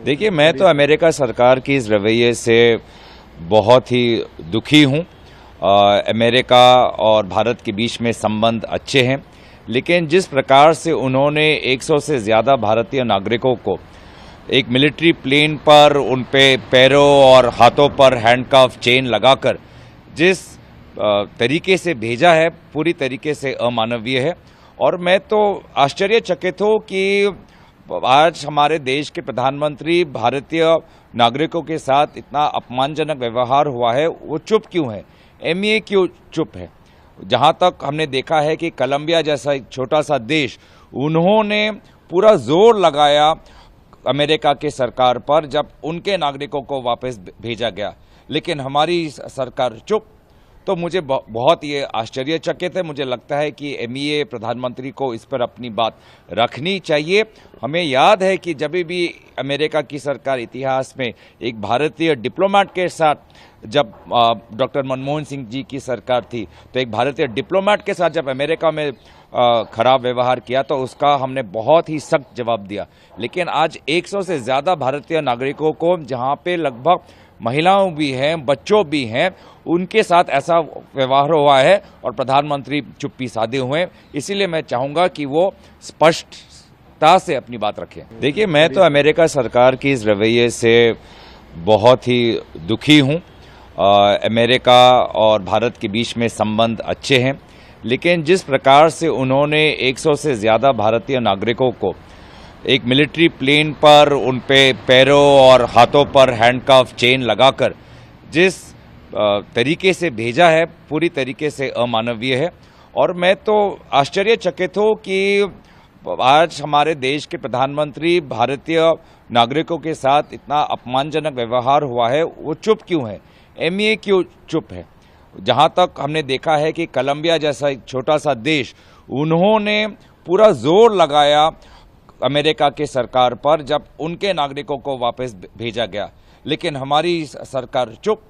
देखिए, मैं तो अमेरिका सरकार की इस रवैये से बहुत ही दुखी हूँ। अमेरिका और भारत के बीच में संबंध अच्छे हैं, लेकिन जिस प्रकार से उन्होंने 100 से ज़्यादा भारतीय नागरिकों को एक मिलिट्री प्लेन पर उन पे पैरों और हाथों पर हैंडकफ चेन लगाकर जिस तरीके से भेजा है, पूरी तरीके से अमानवीय है। और मैं तो आश्चर्यचकित हूँ कि आज हमारे देश के प्रधानमंत्री भारतीय नागरिकों के साथ इतना अपमानजनक व्यवहार हुआ है, वो चुप क्यों है, एमईए क्यों चुप है। जहां तक हमने देखा है कि कोलंबिया जैसा एक छोटा सा देश, उन्होंने पूरा जोर लगाया अमेरिका के सरकार पर जब उनके नागरिकों को वापस भेजा गया, लेकिन हमारी सरकार चुप। तो मुझे बहुत ये आश्चर्यचकित है। मुझे लगता है कि एमईए प्रधानमंत्री को इस पर अपनी बात रखनी चाहिए। हमें याद है कि जब भी अमेरिका की सरकार इतिहास में एक भारतीय डिप्लोमेट के साथ, जब डॉक्टर मनमोहन सिंह जी की सरकार थी, तो एक भारतीय डिप्लोमेट के साथ जब अमेरिका में खराब व्यवहार किया तो उसका हमने बहुत ही सख्त जवाब दिया। लेकिन आज 100 से ज़्यादा भारतीय नागरिकों को, जहाँ पे लगभग महिलाओं भी हैं, बच्चों भी हैं, उनके साथ ऐसा व्यवहार हुआ है और प्रधानमंत्री चुप्पी साधे हुए हैं। इसीलिए मैं चाहूँगा कि वो स्पष्टता से अपनी बात रखें। देखिए, मैं तो अमेरिका सरकार की इस रवैये से बहुत ही दुखी हूँ। अमेरिका और भारत के बीच में संबंध अच्छे हैं, लेकिन जिस प्रकार से उन्होंने 100 से ज़्यादा भारतीय नागरिकों को एक मिलिट्री प्लेन पर उन पे पैरों और हाथों पर हैंडकफ चेन लगाकर जिस तरीके से भेजा है, पूरी तरीके से अमानवीय है। और मैं तो आश्चर्यचकित हूँ कि आज हमारे देश के प्रधानमंत्री भारतीय नागरिकों के साथ इतना अपमानजनक व्यवहार हुआ है, वो चुप क्यों है, एमईए क्यों चुप है। जहां तक हमने देखा है कि कोलंबिया जैसा एक छोटा सा देश, उन्होंने पूरा जोर लगाया अमेरिका के सरकार पर जब उनके नागरिकों को वापस भेजा गया, लेकिन हमारी सरकार चुप।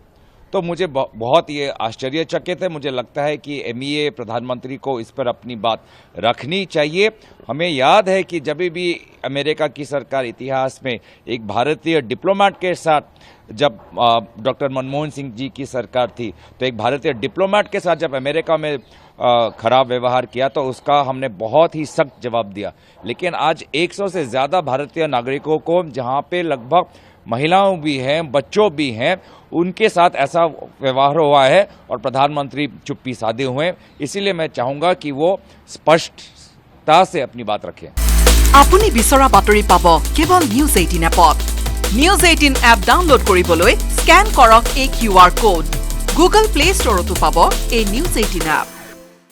तो मुझे बहुत ये आश्चर्यचकित है। मुझे लगता है कि एमईए प्रधानमंत्री को इस पर अपनी बात रखनी चाहिए। हमें याद है कि जब भी अमेरिका की सरकार इतिहास में एक भारतीय डिप्लोमेट के साथ, जब डॉक्टर मनमोहन सिंह जी की सरकार थी, तो एक भारतीय डिप्लोमेट के साथ जब अमेरिका में खराब व्यवहार किया तो उसका हमने बहुत ही सख्त जवाब दिया। लेकिन आज 100 से ज़्यादा भारतीय नागरिकों को, जहाँ पे लगभग महिलाओं भी हैं, बच्चों भी हैं, उनके साथ ऐसा व्यवहार हुआ है और प्रधानमंत्री चुप्पी साधे हुए हैं। इसीलिए मैं चाहूँगा कि वो स्पष्टता से अपनी बात रखें। আপুনি বিচৰা বাতৰি পাব কেৱল নিউজ 18 এপত। নিউজ 18 এপ ডাউনলোড কৰিবলৈ স্ক্যান কৰক এই QR কোড। গুগল প্লে ষ্টৰতো পাব এই নিউজ 18 এপ।